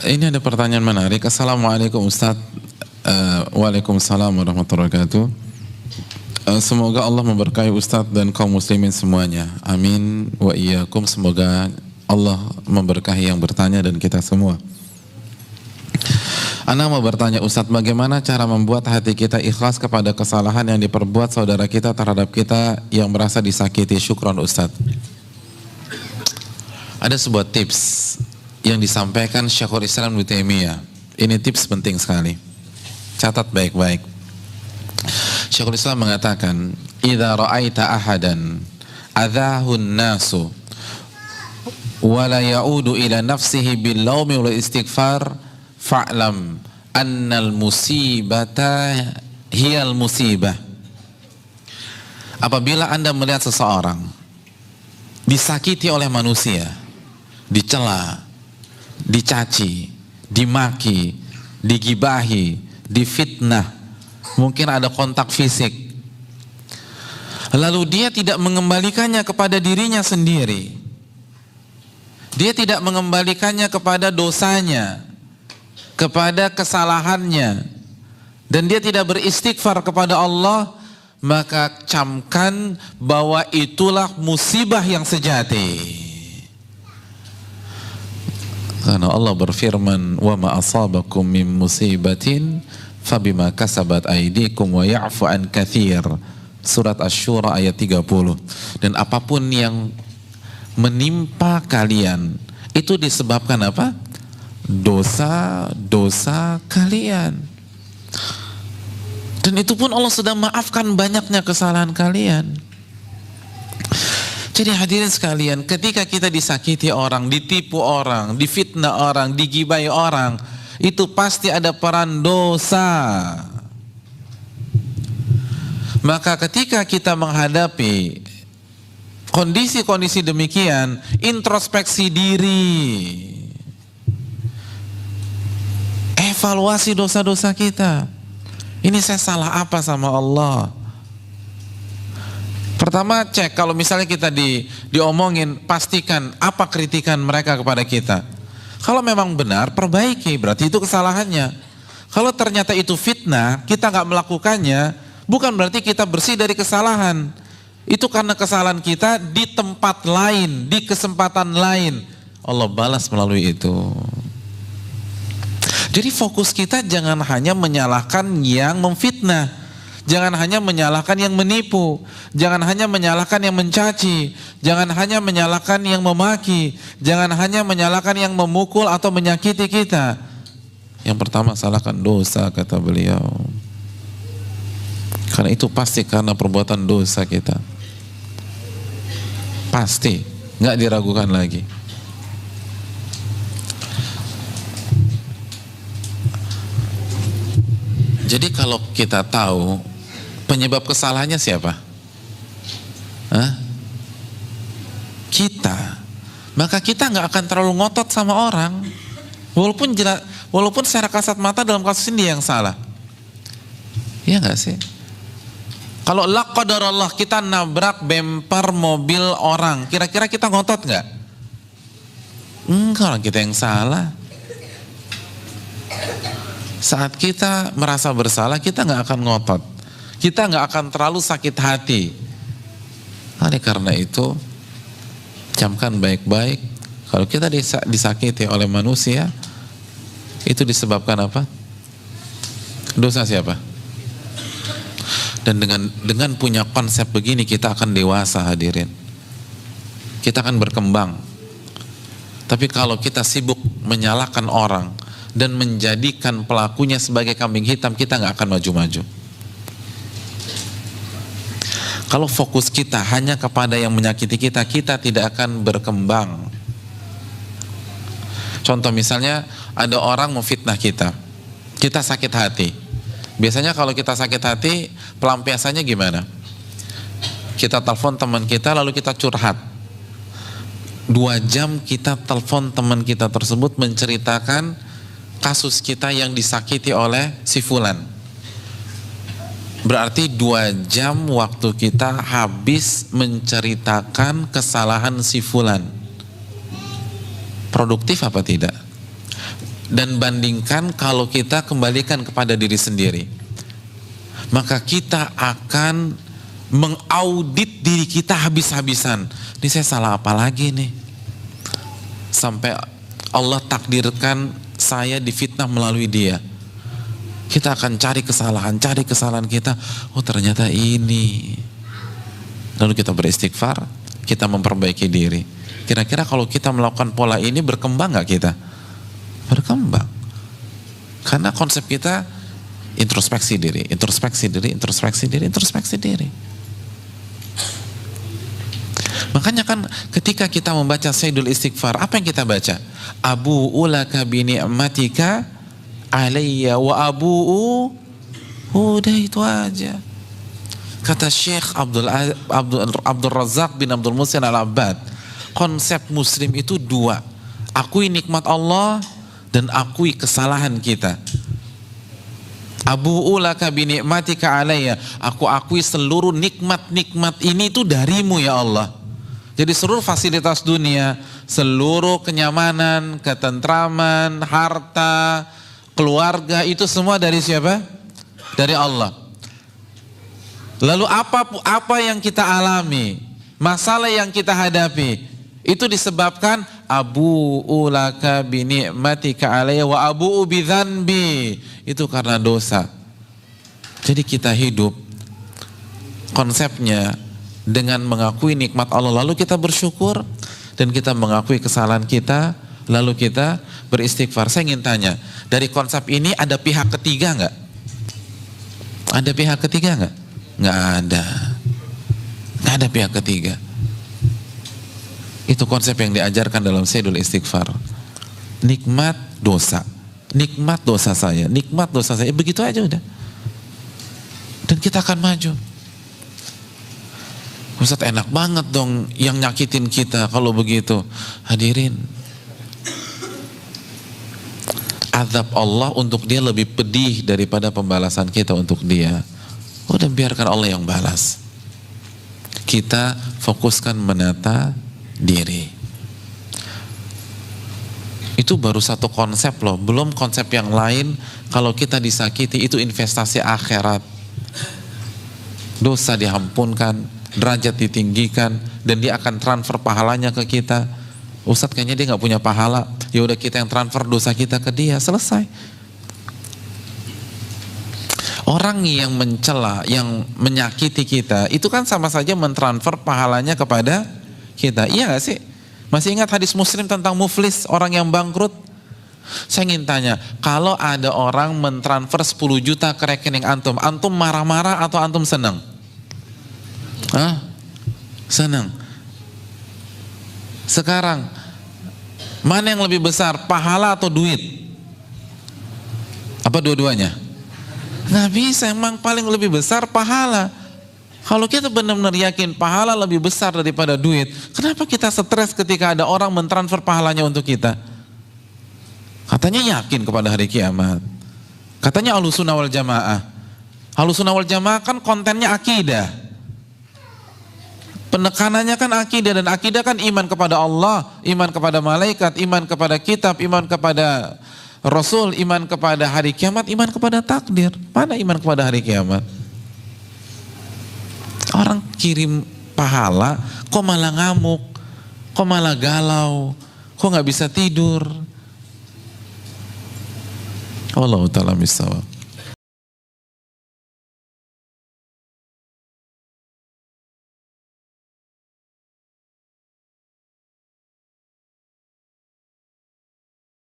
Ini ada pertanyaan menarik. Assalamualaikum Ustaz. Waalaikumsalam warahmatullahi wabarakatuh. Semoga Allah memberkahi Ustaz dan kaum muslimin semuanya. Amin wa iyyakum. Semoga Allah memberkahi yang bertanya dan kita semua. Ana mau bertanya Ustaz, bagaimana cara membuat hati kita ikhlas kepada kesalahan yang diperbuat saudara kita terhadap kita yang merasa disakiti? Syukron Ustaz. Ada sebuah tips yang disampaikan Syekhul Islam Ibnu Taimiyah. Ini tips penting sekali. Catat baik-baik. Syekhul Islam mengatakan, "Idza ra'aita ahadan adzahun nasu wa la ya'udu ila nafsihi bil laumi wal istighfar fa'lam annal musibata hiyal musibah." Apabila Anda melihat seseorang disakiti oleh manusia, dicela, dicaci, dimaki, digibahi, difitnah, mungkin ada kontak fisik, lalu dia tidak mengembalikannya kepada dirinya sendiri, dia tidak mengembalikannya kepada dosanya, kepada kesalahannya, dan dia tidak beristighfar kepada Allah, maka camkan bahwa itulah musibah yang sejati. Karena Allah berfirman, "Wa ma asabakum min musibatin fabima kasabat aydikum wa ya'fu an katsir." Surat Asy-Syura ayat 30. Dan apapun yang menimpa kalian itu disebabkan apa? Dosa-dosa kalian. Dan itu pun Allah sudah maafkan banyaknya kesalahan kalian. Jadi hadirin sekalian, ketika kita disakiti orang, ditipu orang, difitnah orang, digibai orang, itu pasti ada peran dosa. Maka ketika kita menghadapi kondisi-kondisi demikian, introspeksi diri, evaluasi dosa-dosa kita. Ini saya salah apa sama Allah? Pertama cek, kalau misalnya kita diomongin, pastikan apa kritikan mereka kepada kita. Kalau memang benar, perbaiki, berarti itu kesalahannya. Kalau ternyata itu fitnah, kita nggak melakukannya, bukan berarti kita bersih dari kesalahan. Itu karena kesalahan kita di tempat lain, di kesempatan lain. Allah balas melalui itu. Jadi fokus kita jangan hanya menyalahkan yang memfitnah. Jangan hanya menyalahkan yang menipu, jangan hanya menyalahkan yang mencaci, jangan hanya menyalahkan yang memaki, jangan hanya menyalahkan yang memukul atau menyakiti kita. Yang pertama, salahkan dosa, kata beliau. Karena itu pasti karena perbuatan dosa kita. Pasti, nggak diragukan lagi. Jadi kalau kita tahu penyebab kesalahannya siapa? Kita. Maka kita nggak akan terlalu ngotot sama orang, walaupun secara kasat mata dalam kasus ini dia yang salah. Iya nggak sih? Kalau la qadarallah kita nabrak bemper mobil orang, kira-kira kita ngotot nggak? Enggak, kita yang salah. Saat kita merasa bersalah, kita nggak akan ngotot. Kita nggak akan terlalu sakit hati. Oleh karena itu, camkan baik-baik. Kalau kita disakiti oleh manusia, itu disebabkan apa? Dosa siapa? Dan dengan punya konsep begini, kita akan dewasa, hadirin. Kita akan berkembang. Tapi kalau kita sibuk menyalahkan orang dan menjadikan pelakunya sebagai kambing hitam, kita nggak akan maju-maju. Kalau fokus kita hanya kepada yang menyakiti kita, kita tidak akan berkembang. Contoh misalnya, ada orang memfitnah kita, kita sakit hati. Biasanya kalau kita sakit hati, pelampiasannya gimana? Kita telepon teman kita, lalu kita curhat. 2 jam kita telepon teman kita tersebut menceritakan kasus kita yang disakiti oleh si fulan. Berarti 2 jam waktu kita habis menceritakan kesalahan si fulan. Produktif apa tidak? dan bandingkan kalau kita kembalikan kepada diri sendiri, maka kita akan mengaudit diri kita habis-habisan. Ini saya salah apa lagi nih? Sampai Allah takdirkan saya difitnah melalui dia. Kita akan cari kesalahan kita. Oh ternyata ini. Lalu kita beristighfar, kita memperbaiki diri. Kira-kira kalau kita melakukan pola ini berkembang nggak kita? Berkembang. Karena konsep kita introspeksi diri. Makanya kan ketika kita membaca Sayyidul Istighfar, apa yang kita baca? Abu'u laka bi ni'matika alayya wa abu'u, udah itu aja. Kata Syekh Abdul Razak bin Abdul Muhsin Al-Abbad, konsep muslim itu dua, akui nikmat Allah dan akui kesalahan kita. Abu'u laka bi ni'matika alayya, aku akui seluruh nikmat-nikmat ini itu darimu ya Allah. Jadi seluruh fasilitas dunia, seluruh kenyamanan, ketentraman, harta, keluarga, itu semua dari siapa? Dari Allah. Lalu apa yang kita alami, masalah yang kita hadapi, itu disebabkan abu'u laka bi ni'matika alayya wa abu'u bi dzanbi, itu karena dosa. Jadi kita hidup konsepnya dengan mengakui nikmat Allah, lalu kita bersyukur, dan kita mengakui kesalahan kita, lalu kita beristighfar. Saya ingin tanya, dari konsep ini ada pihak ketiga nggak? Ada pihak ketiga nggak? Nggak ada. Nggak ada pihak ketiga. Itu konsep yang diajarkan dalam Sayyidul Istighfar. Nikmat dosa saya, begitu aja udah. Dan kita akan maju. Ustaz, enak banget dong yang nyakitin kita kalau begitu. Hadirin, azab Allah untuk dia lebih pedih daripada pembalasan kita untuk dia. Udah biarkan Allah yang balas. Kita fokuskan menata diri. Itu baru satu konsep loh, belum konsep yang lain. Kalau kita disakiti itu investasi akhirat. Dosa diampunkan, derajat ditinggikan, dan dia akan transfer pahalanya ke kita. Ustadz kayaknya dia nggak punya pahala, ya udah kita yang transfer dosa kita ke dia, selesai. Orang yang mencela, yang menyakiti kita, itu kan sama saja mentransfer pahalanya kepada kita, iya nggak sih? Masih ingat hadis Muslim tentang muflis, orang yang bangkrut? Saya ingin tanya, kalau ada orang mentransfer 10 juta ke rekening antum marah-marah atau antum senang? Senang. Sekarang mana yang lebih besar, pahala atau duit? Apa dua-duanya? Nggak bisa, emang paling lebih besar pahala. Kalau kita benar-benar yakin pahala lebih besar daripada duit, kenapa kita stres ketika ada orang mentransfer pahalanya untuk kita? Katanya yakin kepada hari kiamat, katanya Ahlussunnah wal Jamaah. Ahlussunnah wal Jamaah kan kontennya akidah, penekanannya kan akidah, dan akidah kan iman kepada Allah, iman kepada malaikat, iman kepada kitab, iman kepada Rasul, iman kepada hari kiamat, iman kepada takdir. Mana iman kepada hari kiamat? Orang kirim pahala, kok malah ngamuk, kok malah galau, kok nggak bisa tidur. Wallahu ta'ala bishawab.